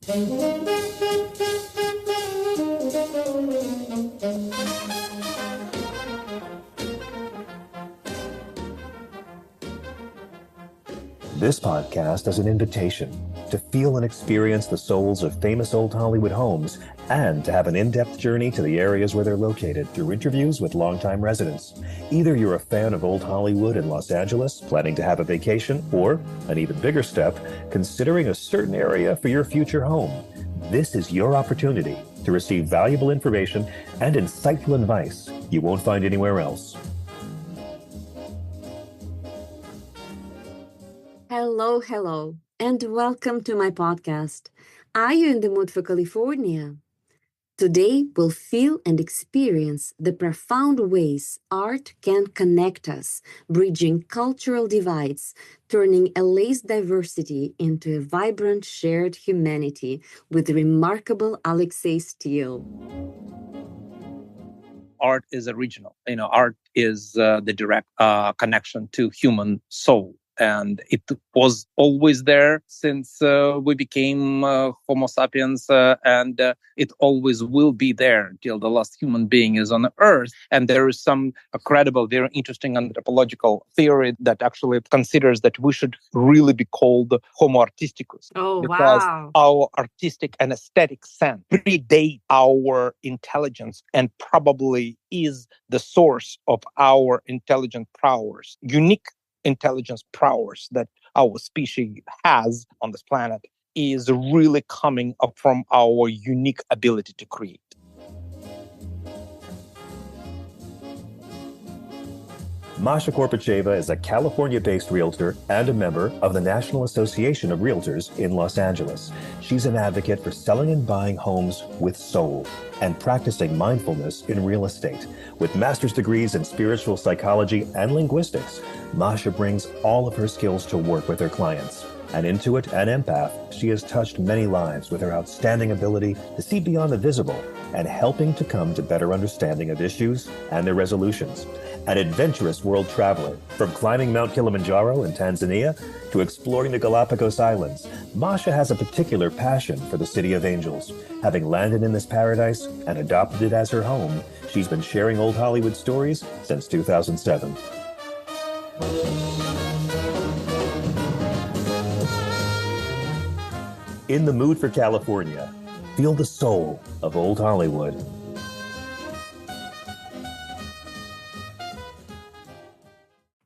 This podcast is an invitation to feel and experience the souls of famous old Hollywood homes and to have an in-depth journey to the areas where they're located through interviews with longtime residents. Either you're a fan of old Hollywood in Los Angeles, planning to have a vacation, or, an even bigger step, considering a certain area for your future home. This is your opportunity to receive valuable information and insightful advice you won't find anywhere else. Hello, and welcome to my podcast. Are you in the mood for California? Today, we'll feel and experience the profound ways art can connect us, bridging cultural divides, turning LA's diversity into a vibrant shared humanity with the remarkable Alexey Steele. Art is original. Art is the direct connection to human soul. And it was always there since we became Homo sapiens, and it always will be there until the last human being is on Earth. And there is some credible, very interesting anthropological theory that actually considers that we should really be called Homo artisticus. Because our artistic and aesthetic sense predate our intelligence and probably is the source of our intelligent prowess, unique intelligence prowess that our species has on this planet is really coming up from our unique ability to create. Masha Korpacheva is a California-based realtor and a member of the National Association of Realtors in Los Angeles. She's an advocate for selling and buying homes with soul and practicing mindfulness in real estate. With master's degrees in spiritual psychology and linguistics, Masha brings all of her skills to work with her clients. An intuit and empath, she has touched many lives with her outstanding ability to see beyond the visible and helping to come to better understanding of issues and their resolutions. An adventurous world traveler, from climbing Mount Kilimanjaro in Tanzania to exploring the Galapagos Islands, Masha has a particular passion for the City of Angels. Having landed in this paradise and adopted it as her home, she's been sharing old Hollywood stories since 2007. In the mood for California, feel the soul of old Hollywood.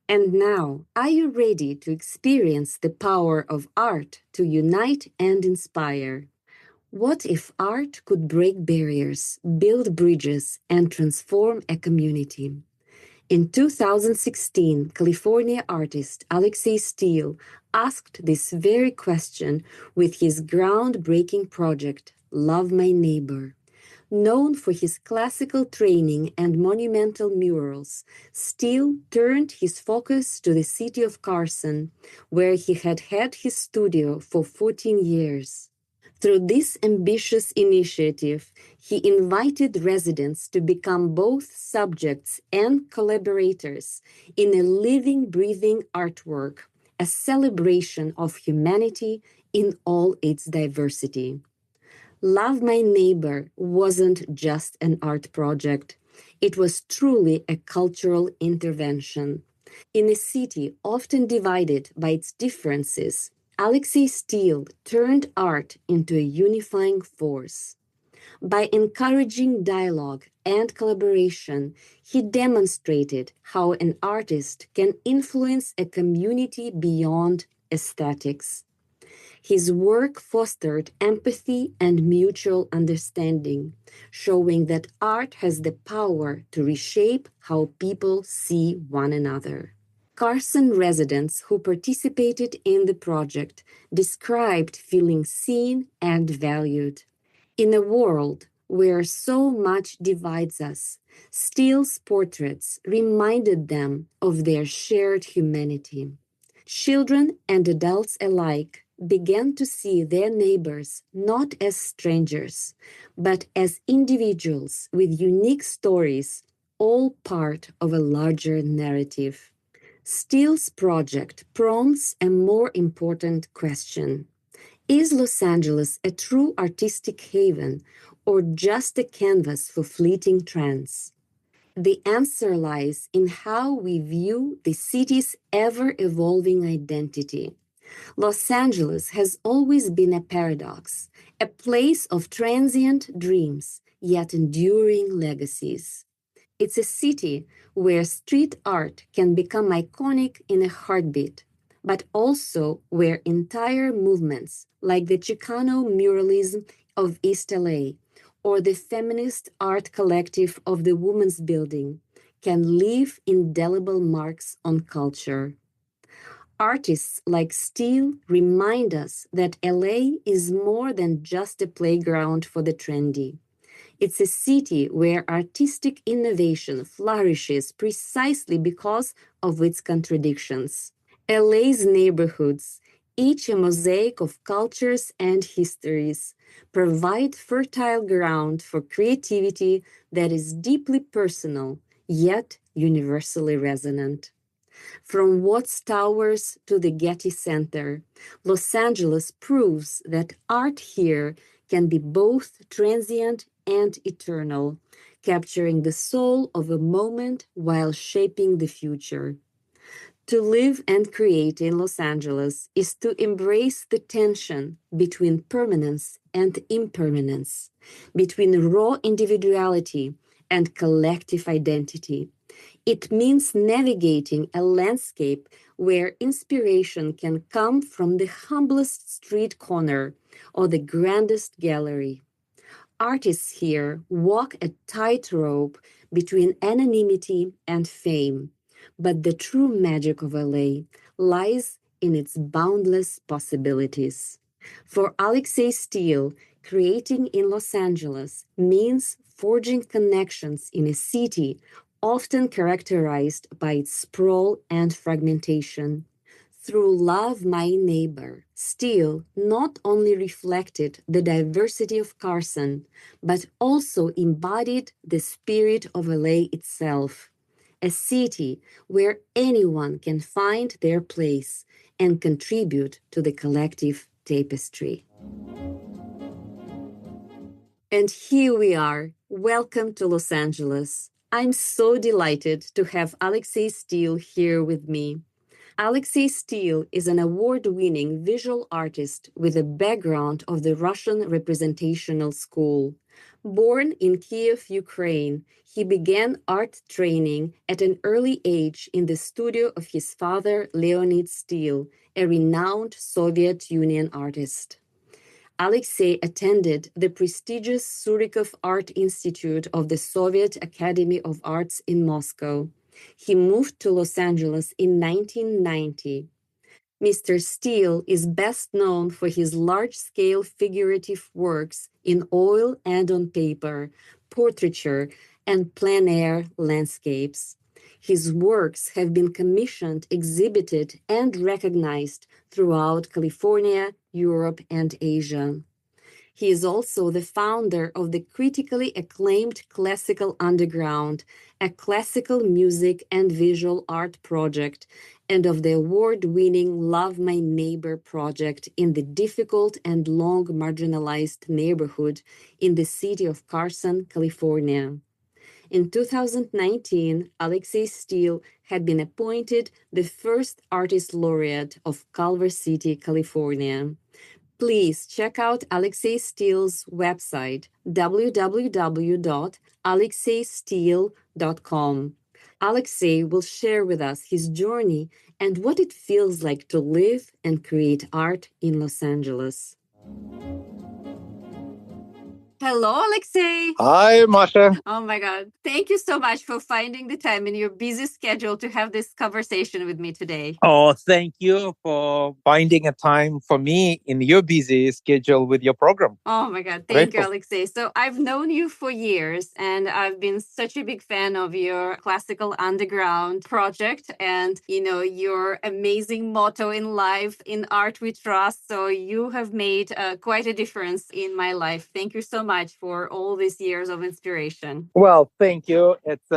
And now, are you ready to experience the power of art to unite and inspire? What if art could break barriers, build bridges, and transform a community? In 2016, California artist Alexey Steele asked this very question with his groundbreaking project, Love My Neighbor. Known for his classical training and monumental murals, Steele turned his focus to the city of Carson, where he had had his studio for 14 years. Through this ambitious initiative, he invited residents to become both subjects and collaborators in a living, breathing artwork, a celebration of humanity in all its diversity. Love My Neighbor wasn't just an art project. It was truly a cultural intervention. In a city often divided by its differences, Alexey Steele turned art into a unifying force. By encouraging dialogue and collaboration, he demonstrated how an artist can influence a community beyond aesthetics. His work fostered empathy and mutual understanding, showing that art has the power to reshape how people see one another. Carson residents who participated in the project described feeling seen and valued. In a world where so much divides us, Steele's portraits reminded them of their shared humanity. Children and adults alike began to see their neighbors not as strangers, but as individuals with unique stories, all part of a larger narrative. Steele's project prompts a more important question. Is Los Angeles a true artistic haven or just a canvas for fleeting trends? The answer lies in how we view the city's ever-evolving identity. Los Angeles has always been a paradox, a place of transient dreams, yet enduring legacies. It's a city where street art can become iconic in a heartbeat, but also where entire movements like the Chicano muralism of East LA or the feminist art collective of the Women's Building can leave indelible marks on culture. Artists like Steele remind us that LA is more than just a playground for the trendy. It's a city where artistic innovation flourishes precisely because of its contradictions. LA's neighborhoods, each a mosaic of cultures and histories, provide fertile ground for creativity that is deeply personal, yet universally resonant. From Watts Towers to the Getty Center, Los Angeles proves that art here can be both transient and eternal, capturing the soul of a moment while shaping the future. To live and create in Los Angeles is to embrace the tension between permanence and impermanence, between raw individuality and collective identity. It means navigating a landscape where inspiration can come from the humblest street corner or the grandest gallery. Artists here walk a tightrope between anonymity and fame, but the true magic of LA lies in its boundless possibilities. For Alexey Steele, creating in Los Angeles means forging connections in a city often characterized by its sprawl and fragmentation. Through Love My Neighbor, Steele not only reflected the diversity of Carson, but also embodied the spirit of LA itself, a city where anyone can find their place and contribute to the collective tapestry. And here we are. Welcome to Los Angeles. I'm so delighted to have Alexey Steele here with me. Alexey Steele is an award-winning visual artist with a background of the Russian representational school. Born in Kiev, Ukraine, he began art training at an early age in the studio of his father, Leonid Steele, a renowned Soviet Union artist. Alexey attended the prestigious Surikov Art Institute of the Soviet Academy of Arts in Moscow. He moved to Los Angeles in 1990. Mr. Steele is best known for his large-scale figurative works in oil and on paper, portraiture, and plein-air landscapes. His works have been commissioned, exhibited, and recognized throughout California, Europe, and Asia. He is also the founder of the critically acclaimed Classical Underground, a classical music and visual art project, and of the award-winning Love My Neighbor project in the difficult and long marginalized neighborhood in the city of Carson, California. In 2019, Alexey Steele had been appointed the first artist laureate of Culver City, California. Please check out Alexey Steele's website, www.alexeysteele.com. Alexey will share with us his journey and what it feels like to live and create art in Los Angeles. Hello, Alexey. Hi, Masha. Oh my God. Thank you so much for finding the time in your busy schedule to have this conversation with me today. Oh, thank you for finding a time for me in your busy schedule with your program. Oh my God. Thank you, Grateful. Alexey. So I've known you for years and I've been such a big fan of your Classical Underground project and, your amazing motto in life, in art we trust. So you have made quite a difference in my life. Thank you so much for all these years of inspiration. Well, thank you. It's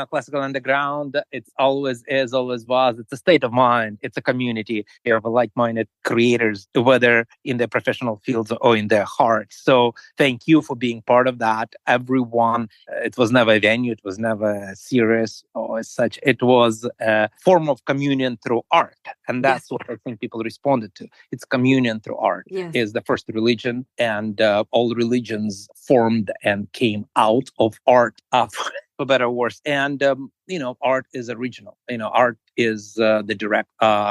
classical underground, it's always is, always was. It's a state of mind. It's a community of like-minded creators, whether in their professional fields or in their hearts. So thank you for being part of that. Everyone, it was never a venue. It was never serious or as such. It was a form of communion through art. And that's what I think people responded to. It's communion through art. Yes. Is the first religion, and all religions formed and came out of art, for better or worse. And art is original. Art is the direct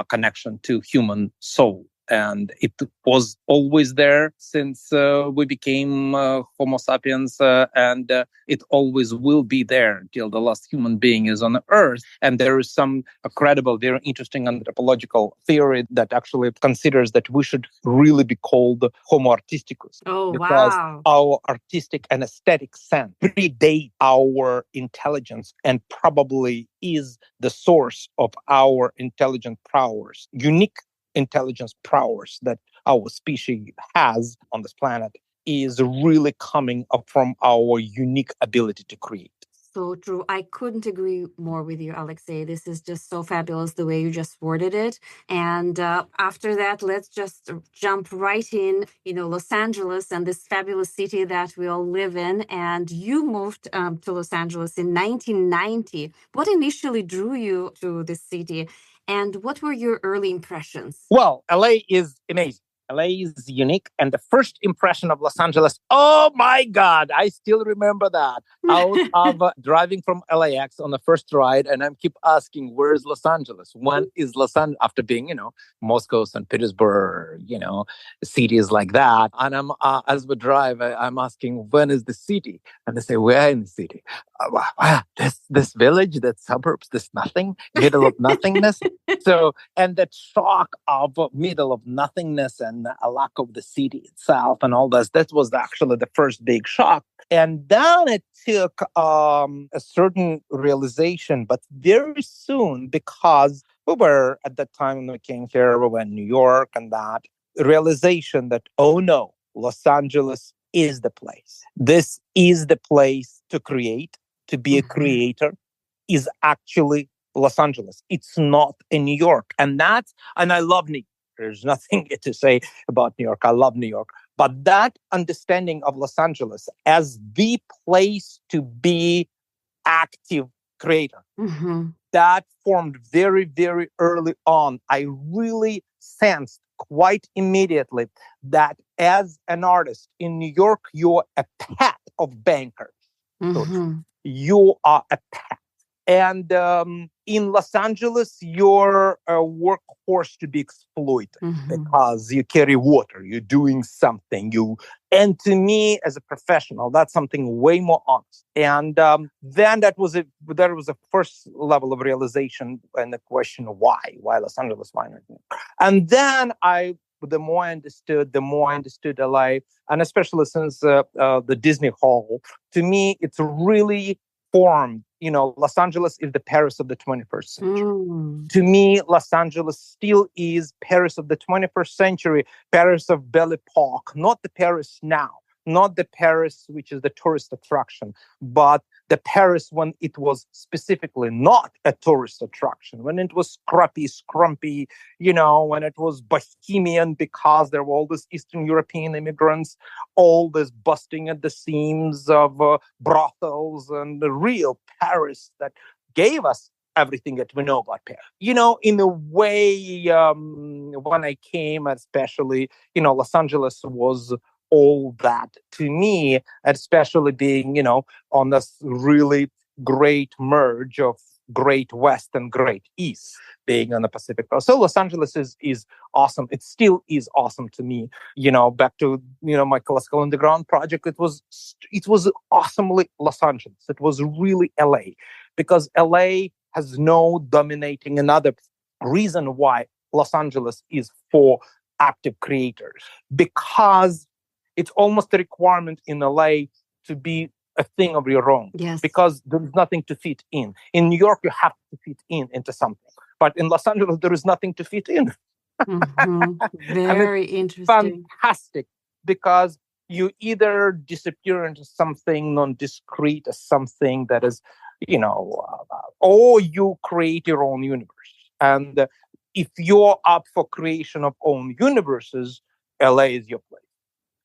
connection to human soul. And it was always there since we became Homo sapiens, and it always will be there until the last human being is on Earth. And there is some credible, very interesting anthropological theory that actually considers that we should really be called Homo artisticus. Oh, because wow. our artistic and aesthetic sense predate our intelligence and probably is the source of our intelligent prowess, unique intelligence prowess that our species has on this planet is really coming up from our unique ability to create. So true. I couldn't agree more with you, Alexey. This is just so fabulous the way you just worded it. And after that, let's just jump right in, Los Angeles and this fabulous city that we all live in. And you moved to Los Angeles in 1990. What initially drew you to this city? And what were your early impressions? Well, LA is amazing. LA is unique. And the first impression of Los Angeles, oh my God, I still remember that. Out of driving from LAX on the first ride, and I keep asking, where is Los Angeles? When is Los Angeles? After being, Moscow, St. Petersburg, cities like that. And I'm as we drive, I'm asking, when is the city? And they say, we're in the city. Wow, this village, that suburbs, this nothing, middle of nothingness. So, and that shock of middle of nothingness and a lack of the city itself and all this, that was actually the first big shock. And then it took a certain realization, but very soon, because we were at that time when we came here, we were in New York, and that realization that, oh no, Los Angeles is the place. This is the place to create, to be a creator, is actually Los Angeles. It's not in New York. And I love New York. There's nothing to say about New York. I love New York. But that understanding of Los Angeles as the place to be active creator, that formed very, very early on. I really sensed quite immediately that as an artist in New York, you're a pet of bankers. So you are a pet. And in Los Angeles, you're a workhorse to be exploited because you carry water, you're doing something. And to me, as a professional, that's something way more honest. And then that was a first level of realization and the question, why Los Angeles, why not? And then the more I understood LA, and especially since the Disney Hall, to me, it's really formed. Los Angeles is the Paris of the 21st century. To me, Los Angeles still is Paris of the 21st century, Paris of Belle Epoque, not the Paris now, not the Paris which is the tourist attraction, but the Paris when it was specifically not a tourist attraction, when it was scrumpy, when it was bohemian because there were all these Eastern European immigrants, all this busting at the seams of brothels, and the real Paris that gave us everything that we know about Paris. In a way, when I came, especially, Los Angeles was all that to me, especially being, on this really great merge of Great West and Great East, being on the Pacific Coast. So Los Angeles is awesome. It still is awesome to me. Back to, my classical underground project, it was awesomely Los Angeles. It was really LA, because LA has no dominating another reason why Los Angeles is for active creators, because it's almost a requirement in LA to be a thing of your own. Yes. Because there's nothing to fit in. In New York, you have to fit into something. But in Los Angeles, there is nothing to fit in. Very interesting. Fantastic. Because you either disappear into something non-discrete, as something that is, or you create your own universe. And if you're up for creation of own universes, LA is your place.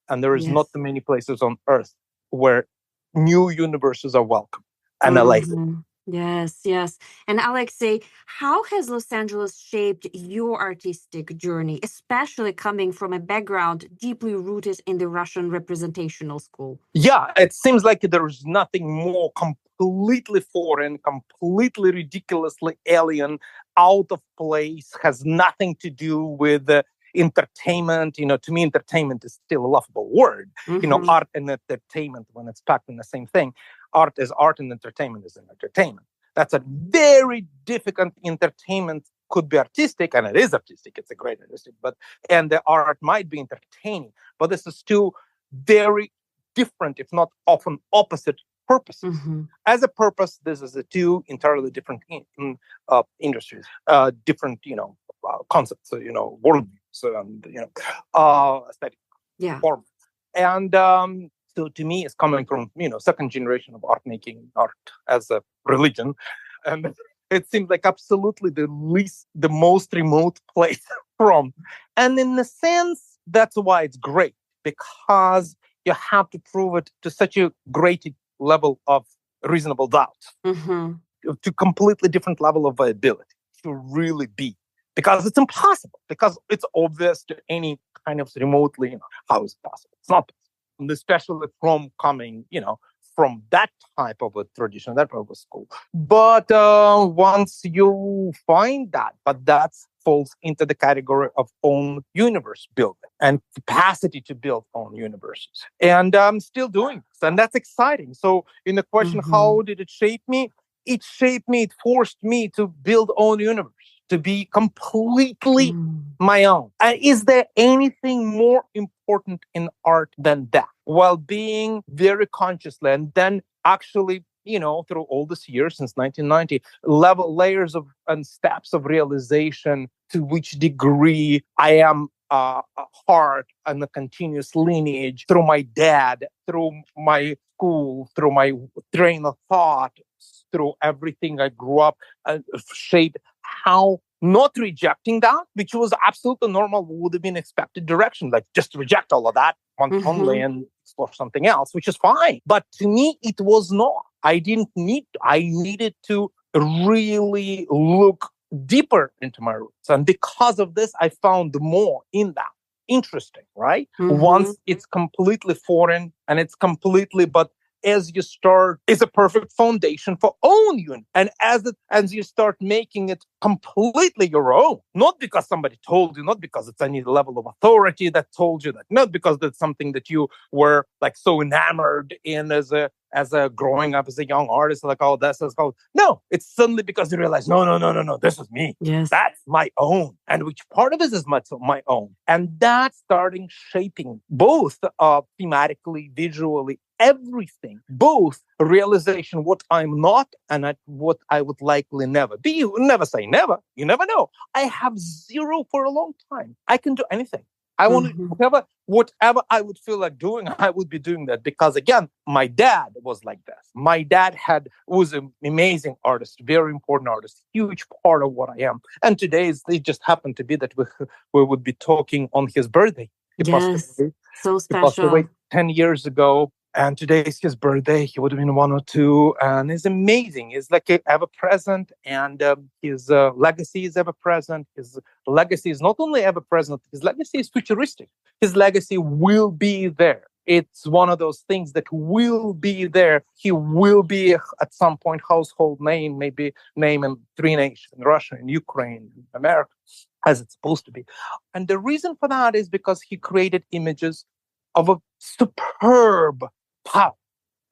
And there is not Yes. too many places on Earth where new universes are welcome. And LA. Mhm. Yes, yes. And Alexey, how has Los Angeles shaped your artistic journey, especially coming from a background deeply rooted in the Russian representational school? Yeah, it seems like there's nothing more completely foreign, completely ridiculously alien, out of place, has nothing to do with entertainment. To me, entertainment is still a laughable word. Mm-hmm. Art and entertainment, when it's packed in the same thing, art is art and entertainment is an entertainment. That's a very difficult entertainment. Could be artistic, and it is artistic. It's a great artistic, and the art might be entertaining, but this is two very different, if not often opposite purposes. Mm-hmm. As a purpose, this is a two entirely different industries, different, concepts, worldviews, and aesthetic Yeah. form. And so, to me, it's coming from second generation of art making art as a religion, and it seems like absolutely the most remote place from. And in a sense, that's why it's great, because you have to prove it to such a great level of reasonable doubt, Mm-hmm. to completely different level of viability to really be, because it's impossible, because it's obvious to any kind of remotely, how is it possible? It's not possible. And especially from coming, from that type of a tradition, that type of a school. But once you find that, but that falls into the category of own universe building and capacity to build own universes. And I'm still doing this, and that's exciting. So in the question, Mm-hmm. how did it shape me? It shaped me, it forced me to build own universe, to be completely my own. And is there anything more important in art than that? While being very consciously, and then actually, through all this years since 1990, layers of and steps of realization, to which degree I am a heart and a continuous lineage through my dad, through my school, through my train of thought, through everything I grew up shaped how not rejecting that, which was absolutely normal, would have been expected direction, like just reject all of that only and explore something else, which is fine. But to me, it was not. I needed to really look deeper into my roots. And because of this, I found more in that. Interesting, right? Once it's completely foreign and it's completely, but as you start, is a perfect foundation for own unit. And as you start making it completely your own, not because somebody told you, not because it's any level of authority that told you that, not because that's something that you were like so enamored in as a growing up as a young artist, like, oh, that's how. No, it's suddenly because you realize, no, this is me. Yes. That's my own. And which part of it is my own? And that's starting shaping both thematically, visually, everything, both realization what I'm not and what I would likely never be. You never say never. You never know. I have zero for a long time. I can do anything. I want to, whatever I would feel like doing, I would be doing that, because again, my dad was like this. My dad was an amazing artist, very important artist, huge part of what I am. And today it just happened to be that we would be talking on his birthday. Yes, so special. He passed away 10 years ago. And today is his birthday. He would have been 102, and it's amazing. It's like ever present, and his legacy is ever present. His legacy is not only ever present, his legacy is futuristic. His legacy will be there. It's one of those things that will be there. He will be at some point household name, maybe name in 3 nations, in Russia, in Ukraine, in America, as it's supposed to be. And the reason for that is because he created images of a superb power,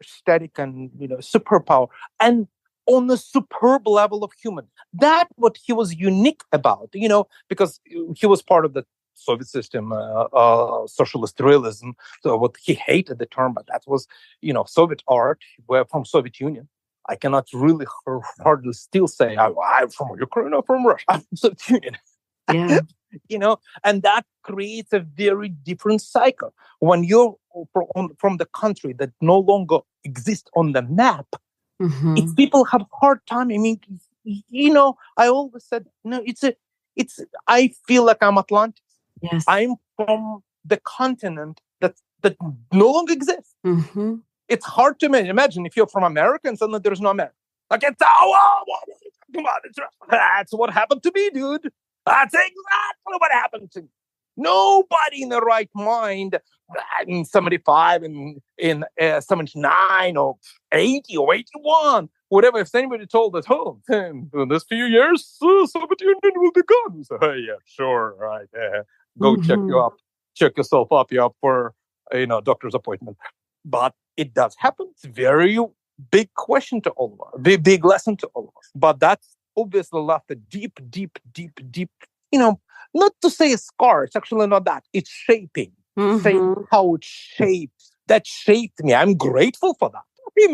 aesthetic and superpower, and on a superb level of human. That what he was unique about, because he was part of the Soviet system, socialist realism. So what he hated the term, but that was Soviet art. We're from Soviet Union. I cannot really hardly still say I'm from Ukraine or from Russia. I'm from Soviet Union. Yeah. And that creates a very different cycle. When you're from the country that no longer exists on the map, Mm-hmm. If people have hard time, I mean, I always said, no, I feel like I'm Atlantis. Yes. I'm from the continent that no longer exists. Mm-hmm. It's hard to imagine if you're from America and suddenly there's no America. Like, that's what happened to me, dude. That's exactly what happened to me. Nobody in the right mind in 75 and in 79 or 80 or 81, whatever, if anybody told us, in this few years, Soviet Union will be gone. So, hey, yeah, sure, right. Go check yourself up. You're up for, doctor's appointment. But it does happen. It's a very big question to all of us, big lesson to all of us. But that's obviously left a deep, not to say a scar. It's actually not that. It's shaping how it shapes. That shaped me. I'm grateful for that. In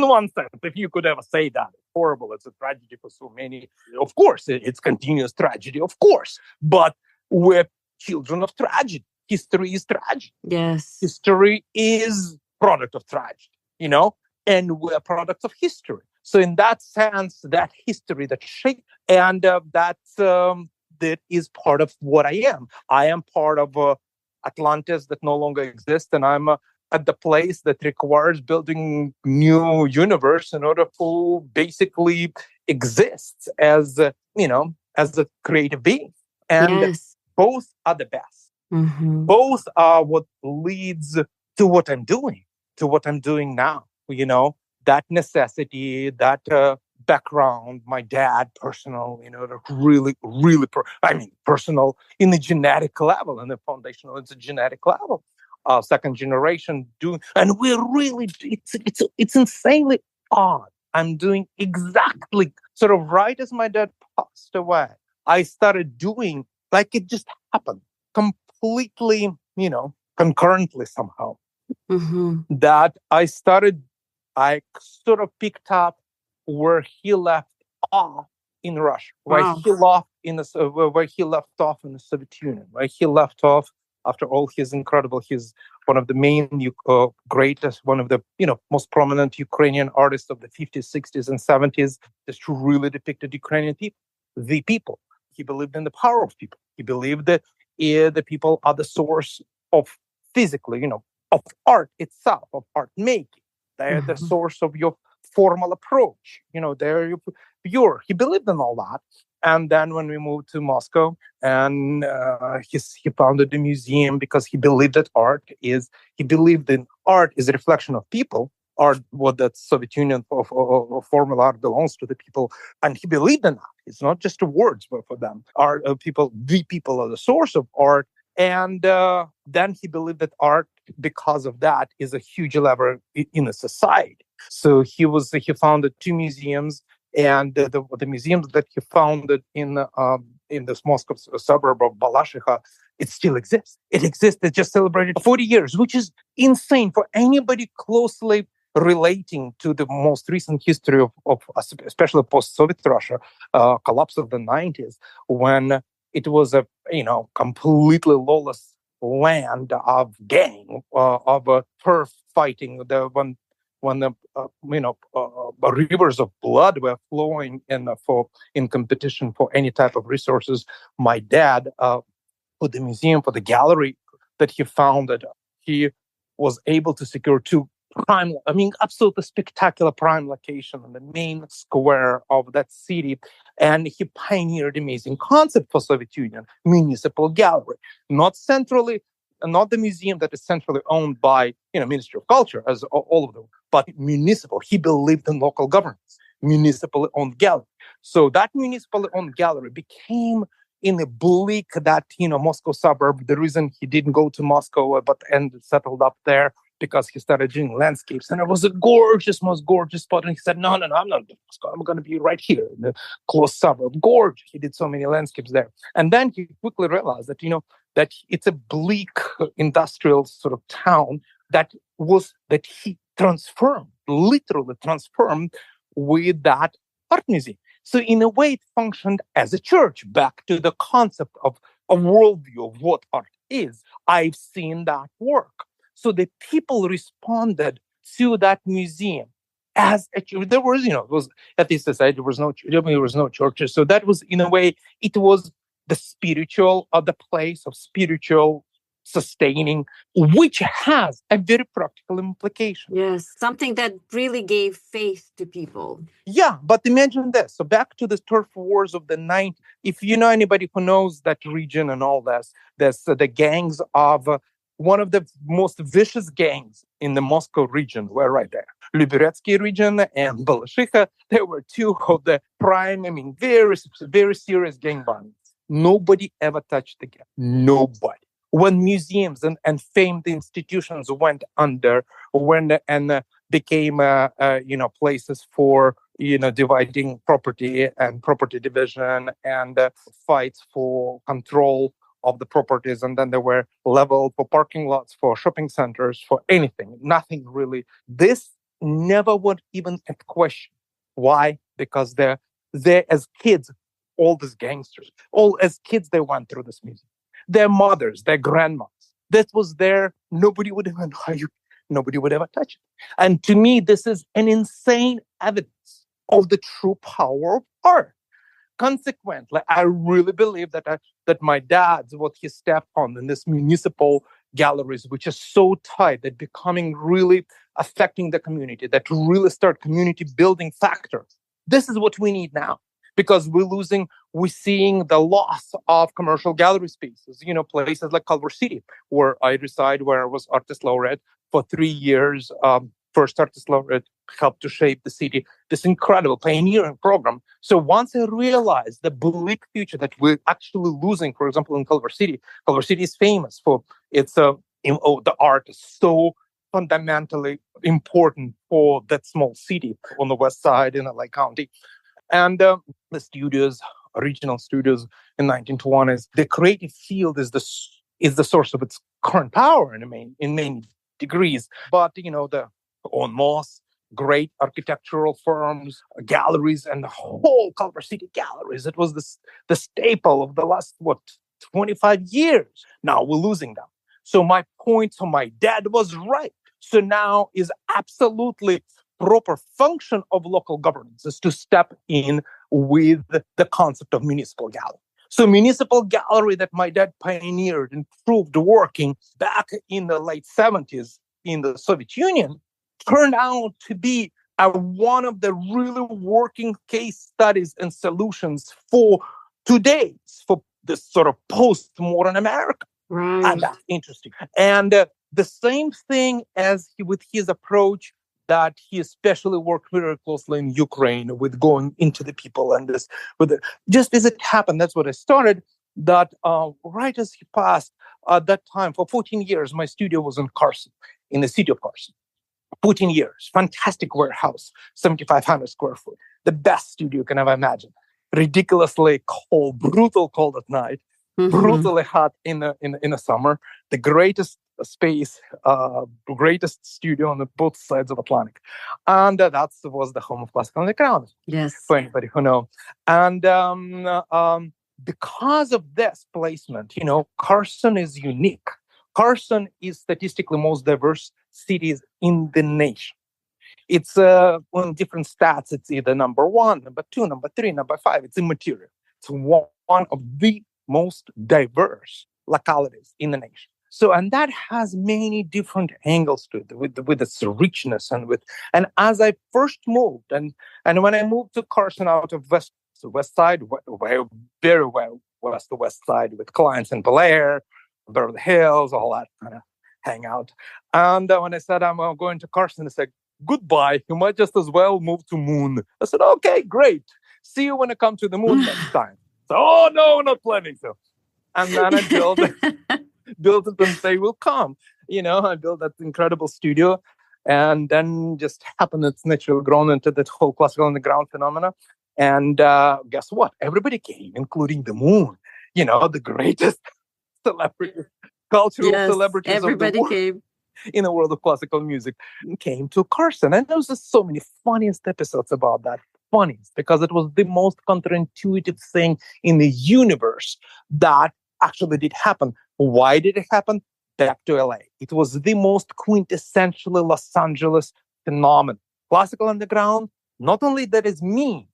one sense, if you could ever say that, it's horrible. It's a tragedy for so many. Of course, it's continuous tragedy, of course. But we're children of tragedy. History is tragedy. Yes. History is product of tragedy, and we're products of history. So in that sense, that history, that shape, and that is part of what I am. I am part of Atlantis that no longer exists, and I'm at the place that requires building new universe in order to basically exist as as a creative being. And both are the best. Mm-hmm. Both are what leads to what I'm doing now. That necessity, that background, my dad, personal, really, personal in the genetic level, and the foundational, it's a genetic level. Second generation doing, and we're really, it's insanely odd. I'm doing exactly sort of right as my dad passed away. I started doing like it just happened, completely, concurrently somehow. Mm-hmm. That I sort of picked up where he left off in Russia, where he left off in the Soviet Union, where he left off after all his incredible, he's one of the main greatest, one of the most prominent Ukrainian artists of the 50s, 60s, and 70s, just really depicted Ukrainian people, the people. He believed in the power of people. He believed that the people are the source of physically, of art itself, of art making. They're the source of your formal approach. They're pure. He believed in all that. And then when we moved to Moscow, and he founded the museum because he believed that he believed in art is a reflection of people. Art, what that Soviet Union of formal art belongs to the people. And he believed in that. It's not just words, but for them. The people are the source of art. And then he believed that art, because of that, is a huge lever in a society. So he founded two museums, and the museums that he founded in this Moscow suburb of Balashikha, it still exists. It exists. It just celebrated 40 years, which is insane for anybody closely relating to the most recent history of especially post-Soviet Russia, collapse of the 90s, when it was a completely lawless land of gang, of turf fighting. When the rivers of blood were flowing in competition for any type of resources, my dad, for the museum, for the gallery that he founded, he was able to secure two absolutely spectacular prime location in the main square of that city. And he pioneered amazing concept for Soviet Union, municipal gallery, not the museum that is centrally owned by, Ministry of Culture, as all of them, but municipal. He believed in local governance, municipally owned gallery. So that municipally owned gallery became in a bleak, that, Moscow suburb. The reason he didn't go to Moscow, and settled up there, because he started doing landscapes, and it was a most gorgeous spot. And he said, no, I'm not in Moscow. I'm going to be right here in the close suburb. Gorgeous. He did so many landscapes there. And then he quickly realized that, that it's a bleak industrial sort of town that he literally transformed with that art museum. So in a way, it functioned as a church, back to the concept of a worldview of what art is. I've seen that work. So the people responded to that museum as there was, it was atheist society. There was no churches. So that was, in a way, it was the spiritual, or the place of spiritual sustaining, which has a very practical implication. Yes, something that really gave faith to people. Yeah, but imagine this. So back to the turf wars of the 90s. If you know anybody who knows that region and all this, there's the gangs of one of the most vicious gangs in the Moscow region were right there. Liberetsky region and Balashikha, they were two of the prime, very, very serious gang violence. Nobody ever touched the gang. Nobody. When museums and famed institutions went under, became places for dividing property and property division and fights for control of the properties, and then they were leveled for parking lots, for shopping centers, for anything. Nothing really. This never went even at question. Why? Because they're as kids, all these gangsters, all as kids, they went through this museum. Their mothers, their grandmas. This was there. Nobody would ever touch it. And to me, this is an insane evidence of the true power of art. Consequently, I really believe that my dad's, what he stepped on in this municipal galleries, which is so tight, that becoming really affecting the community, that really start community building factors. This is what we need now. Because we're seeing the loss of commercial gallery spaces, places like Culver City, where I reside, where I was artist laureate for 3 years. First artist laureate, helped to shape the city, this incredible pioneering program. So once I realized the bleak future that we're actually losing, for example, in Culver City is famous for its the art is so fundamentally important for that small city on the west side in LA County. And the studios, original studios in 1920s, the creative field is the source of its current power in many degrees. But the on Moss, great architectural firms, galleries, and the whole Culver City galleries. It was the staple of the last 25 years. Now we're losing them. So my dad was right. So now is absolutely proper function of local governance is to step in with the concept of municipal gallery. So municipal gallery that my dad pioneered and proved working back in the late 70s in the Soviet Union turned out to be one of the really working case studies and solutions for this sort of post-modern America. Right. And that's interesting. And the same thing as with his approach, that he especially worked very closely in Ukraine with going into the people and just as it happened, that's what I started, that right as he passed, at that time, for 14 years, my studio was in Carson, in the city of Carson. 14 years, fantastic warehouse, 7,500 square foot, the best studio you can ever imagine. Ridiculously cold, brutal cold at night, brutally hot in the summer, the greatest space, greatest studio on both sides of Atlantic. And that was the home of classical underground. Yes. For anybody who knows. And because of this placement, Carson is unique. Carson is statistically most diverse cities in the nation. It's on different stats, it's either number 1, number 2, number 3, number 5. It's immaterial. It's one of the most diverse localities in the nation. So, and that has many different angles to it, with its richness and as I first moved, and when I moved to Carson out of west side, very well west side, with clients in plein-air, Beverly Hills, all that kind of hangout. And when I said I'm going to Carson, they said, goodbye, you might just as well move to Moon. I said, okay, great. See you when I come to the Moon next time. So, oh no, we're not planning so. And then I built it and they will come. I built that incredible studio, and then just happened it's naturally grown into that whole classical underground phenomena. And guess what? Everybody came, including the Moon, the greatest celebrities, cultural celebrities everybody of the world. Came. In the world of classical music, came to Carson. And there was just so many funniest episodes about that. Funniest, because it was the most counterintuitive thing in the universe that actually did happen. Why did it happen? Back to LA. It was the most quintessentially Los Angeles phenomenon. Classical underground, not only that is me,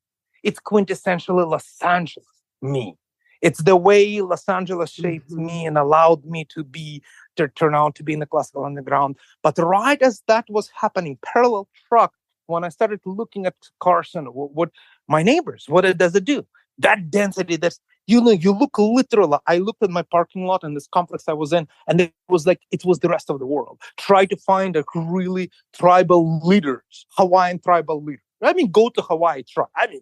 it's quintessentially Los Angeles me. It's the way Los Angeles shaped me and allowed me to turn out to be in the classical underground. But right as that was happening, parallel track, when I started looking at Carson, what my neighbors, what does it do? That density, you look literally. I looked at my parking lot in this complex I was in, and it was like it was the rest of the world. Try to find a really tribal leaders, Hawaiian tribal leader. I mean, go to Hawaii, try. I mean,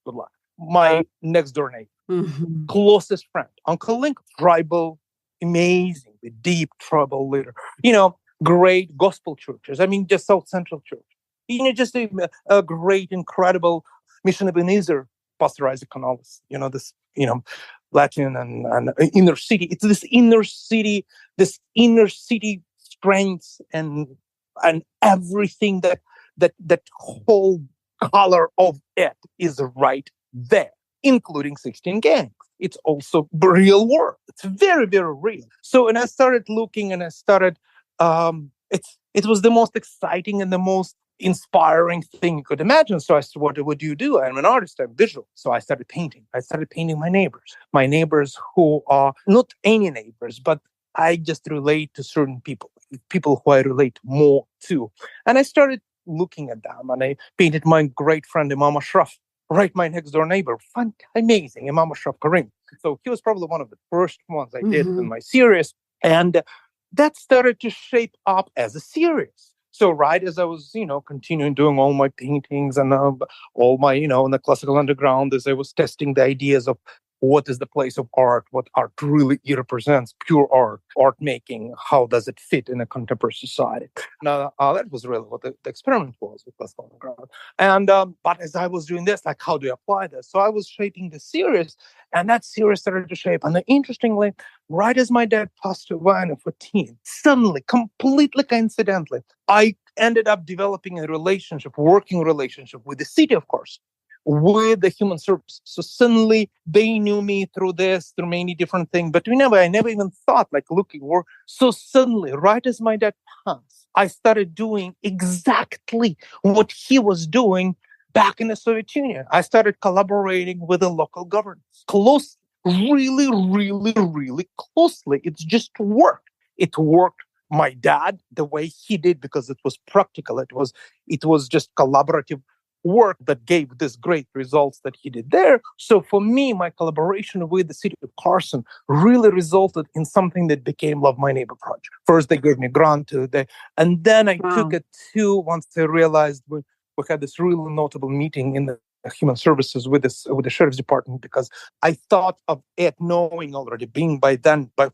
good luck. My next door neighbor, closest friend, Uncle Lincoln, tribal, amazing, the deep tribal leader. Great gospel churches. I mean, just South Central Church. Just a great, incredible Mission Ebenezer, Pastor Isaac Canales. This, Latin and inner city. It's this inner city strength and everything that whole color of it is right there, including 16 gangs. It's also real world. It's very, very real. So, and I started looking, and I started. It was the most exciting and the most inspiring thing you could imagine. So I said, what would you do? I'm an artist, I'm visual. So I started painting. I started painting my neighbors who are not any neighbors, but I just relate to certain people who I relate more to. And I started looking at them, and I painted my great friend, Imam Ashraf, right, my next door neighbor. Fun, amazing, Imam Ashraf Karim. So he was probably one of the first ones I did in my series. And that started to shape up as a series. So right as I was, continuing doing all my paintings and all my, in the classical underground, as I was testing the ideas of what is the place of art, what art really represents, pure art making, how does it fit in a contemporary society? Now, that was really what the experiment was with classical underground. And but as I was doing this, like, how do you apply this? So I was shaping the series, and that series started to shape. And then, interestingly, right as my dad passed away in 14, suddenly, completely coincidentally, I ended up developing a working relationship with the City of Carson, with the human services. So suddenly they knew me through many different things, but I never even thought looking work. So suddenly, right as my dad passed, I started doing exactly what he was doing back in the Soviet Union. I started collaborating with the local governments closely, really, really, really closely. It's just worked. It worked. My dad, the way he did, because it was practical. It was just collaborative work that gave this great results that he did there. So for me, my collaboration with the City of Carson really resulted in something that became Love My Neighbor project. First, they gave me a grant and then I took it to, once I realized we had this really notable meeting in the human services with the sheriff's department, because I thought of it knowing already, being by then, by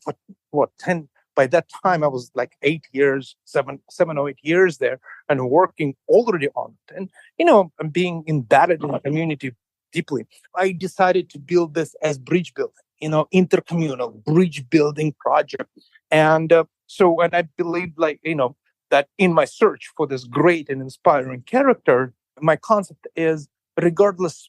what, 10, by that time, I was like 7 or 8 years there and working already on it. And, being embedded in the community deeply, I decided to build this as bridge building, intercommunal bridge building project. And and I believe that in my search for this great and inspiring character, my concept is regardless,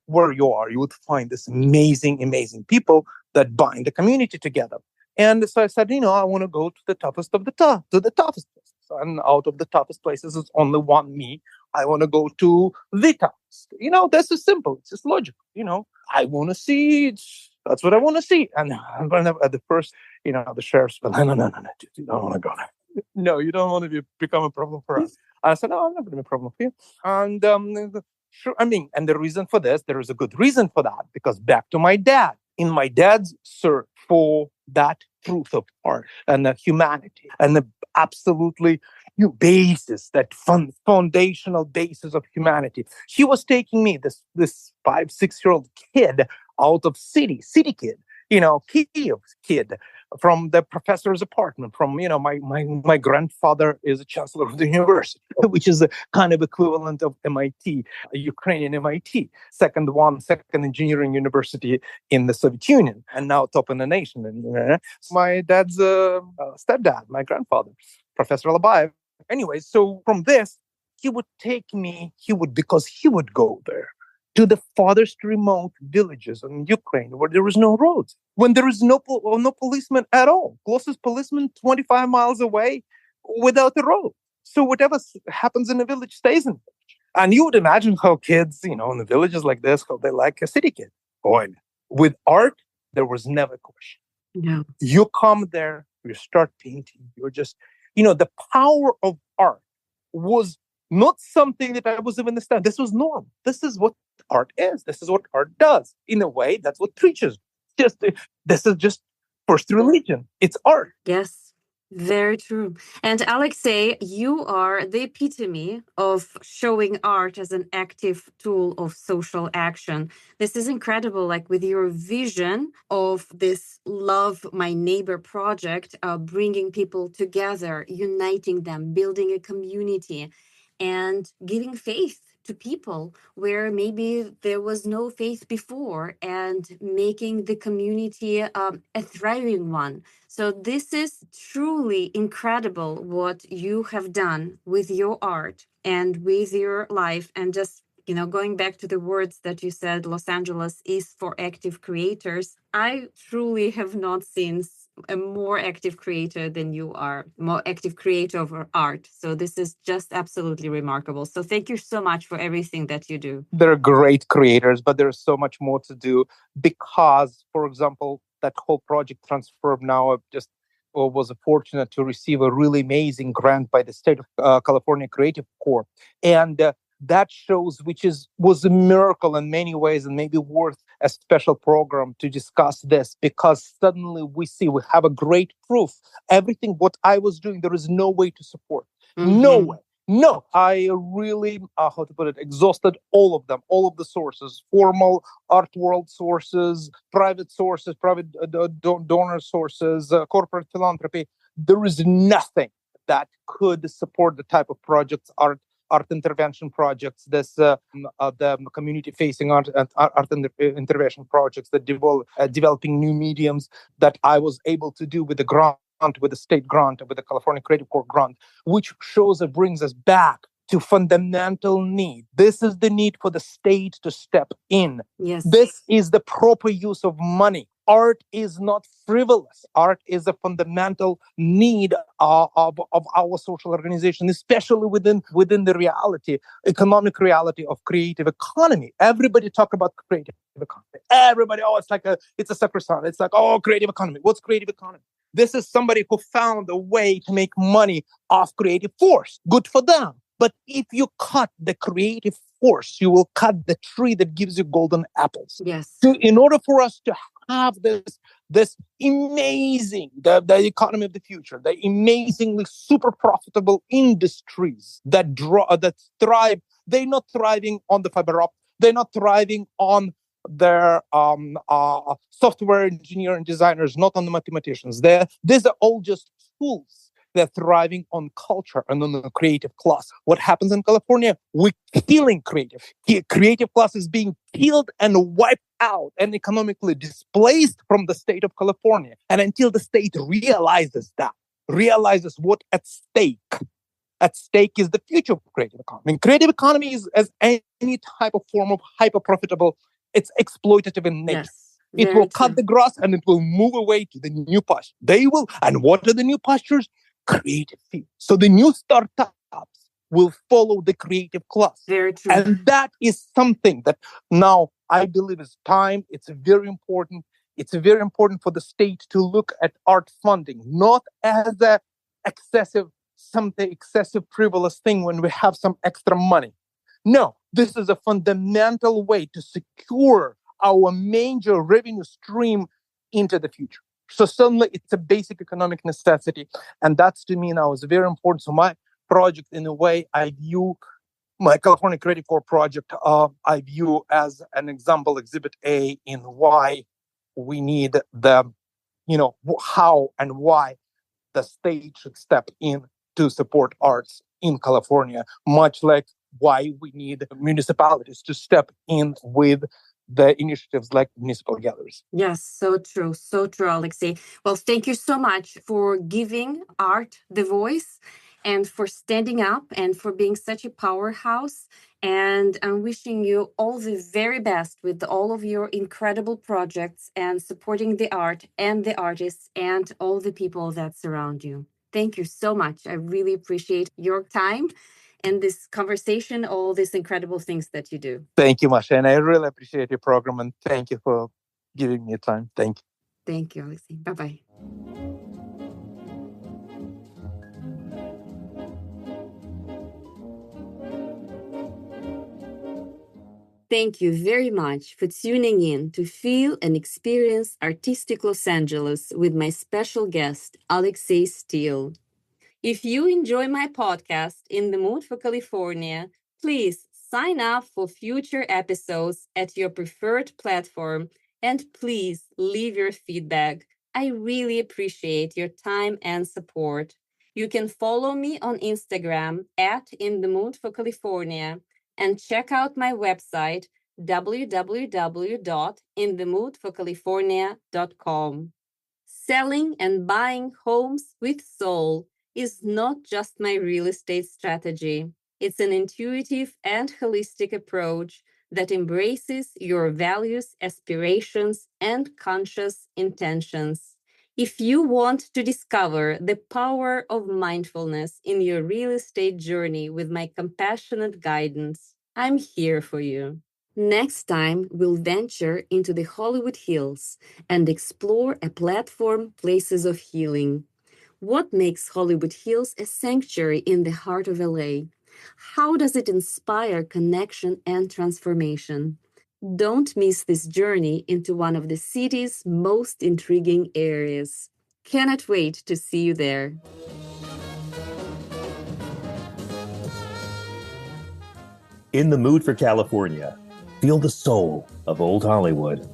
where you are, you would find this amazing, amazing people that bind the community together. And so I said, I want to go to the toughest of the tough, to the toughest places. And out of the toughest places, it's only one me. I want to go to the toughest. That's just simple. It's just logical. I want to see. That's what I want to see. And at the first, the sheriff's, no, dude, you don't want to go there. No, you don't want to become a problem for us. I said, no, I'm not going to be a problem for you. And sure, and the reason for this, there is a good reason for that, because back to my dad. In my dad's search for that truth of art and the humanity and the absolutely basis, that foundational basis of humanity, he was taking me, this 5-6-year-old kid, out of city kid, Kiev kid, from the professor's apartment, from, my grandfather is a chancellor of the university, which is a kind of equivalent of MIT, Ukrainian MIT, second engineering university in the Soviet Union, and now top in the nation. And my dad's stepdad, my grandfather, Professor Labayev. Anyway, so from this, he would take me, because he would go there to the farthest remote villages in Ukraine where there is no roads, when there is no policeman at all. Closest policeman 25 miles away without a road. So whatever happens in the village stays in the village. And you would imagine how kids, in the villages like this, how they like a city kid. Boy, with art, there was never a question. Yeah. You come there, you start painting, you're just, the power of art was not something that I was even understand. This was normal. This is what art is. This is what art does. In a way, that's what preachers do. This is just first religion. It's art. Yes, very true. And Alexey, you are the epitome of showing art as an active tool of social action. This is incredible, like with your vision of this Love My Neighbor project, bringing people together, uniting them, building a community, and giving faith to people where maybe there was no faith before, and making the community a thriving one. So this is truly incredible what you have done with your art and with your life. And just, going back to the words that you said, Los Angeles is for active creators. I truly have not seen a more active creator than you are, more active creator of art. So this is just absolutely remarkable. So thank you so much for everything that you do. They're great creators, but there's so much more to do because, for example, that whole project Transform Now, I've just was fortunate to receive a really amazing grant by the state of California Creative Corps. And that shows, was a miracle in many ways, and maybe worth a special program to discuss this, because suddenly we have a great proof. Everything what I was doing, there is no way to support. No way. No, I really, how to put it, exhausted all of them, all of the sources, formal art world sources, private donor sources, corporate philanthropy. There is nothing that could support the type of projects, art intervention projects, the community-facing art intervention projects, that developing new mediums that I was able to do with the grant, with the state grant, with the California Creative Corps grant, which brings us back to fundamental need. This is the need for the state to step in. Yes. This is the proper use of money. Art is not frivolous. Art is a fundamental need of our social organization, especially within the economic reality of creative economy. Everybody talk about creative economy. Everybody, it's a sacrosanct. It's like, creative economy. What's creative economy? This is somebody who found a way to make money off creative force. Good for them. But if you cut the creative force, you will cut the tree that gives you golden apples. Yes. So in order for us to have this amazing, the economy of the future, the amazingly super profitable industries that thrive, they're not thriving on the fiber optic. They're not thriving on their software engineer and designers, not on the mathematicians. These are all just tools. They're thriving on culture and on the creative class. What happens in California? We're killing creative. Creative class is being killed and wiped out and economically displaced from the state of California. And until the state realizes what at stake is the future of creative economy. And creative economy is, as any type of form of hyper-profitable, it's exploitative in nature. Yes, it will cut the grass and it will move away to the new pasture. And what are the new pastures? Creative fields. So the new startups will follow the creative class. Very true. And that is something that now I believe is time. It's very important. It's very important for the state to look at art funding, not as a excessive frivolous thing when we have some extra money. No, this is a fundamental way to secure our major revenue stream into the future. So suddenly it's a basic economic necessity. And that's, to me, now is very important. So my project, in a way, I view my California Creative Corps project, I view as an example, Exhibit A, in why we need how and why the state should step in to support arts in California, much like why we need municipalities to step in with the initiatives like municipal galleries. Yes, so true, Alexey. Well, thank you so much for giving art the voice and for standing up and for being such a powerhouse. And I'm wishing you all the very best with all of your incredible projects and supporting the art and the artists and all the people that surround you. Thank you so much. I really appreciate your time and this conversation, all these incredible things that you do. Thank you, Masha. And I really appreciate your program. And thank you for giving me time. Thank you. Thank you, Alexey. Bye-bye. Thank you very much for tuning in to feel and experience artistic Los Angeles with my special guest, Alexey Steele. If you enjoy my podcast, In the Mood for California, please sign up for future episodes at your preferred platform and please leave your feedback. I really appreciate your time and support. You can follow me on Instagram at In the Mood for California and check out my website www.inthemoodforcalifornia.com. Selling and buying homes with soul is not just my real estate strategy. It's an intuitive and holistic approach that embraces your values, aspirations, and conscious intentions. If you want to discover the power of mindfulness in your real estate journey with my compassionate guidance, I'm here for you. Next time, we'll venture into the Hollywood Hills and explore a platform, places of healing. What makes Hollywood Hills a sanctuary in the heart of LA? How does it inspire connection and transformation? Don't miss this journey into one of the city's most intriguing areas. Cannot wait to see you there. In the Mood for California. Feel the soul of Old Hollywood.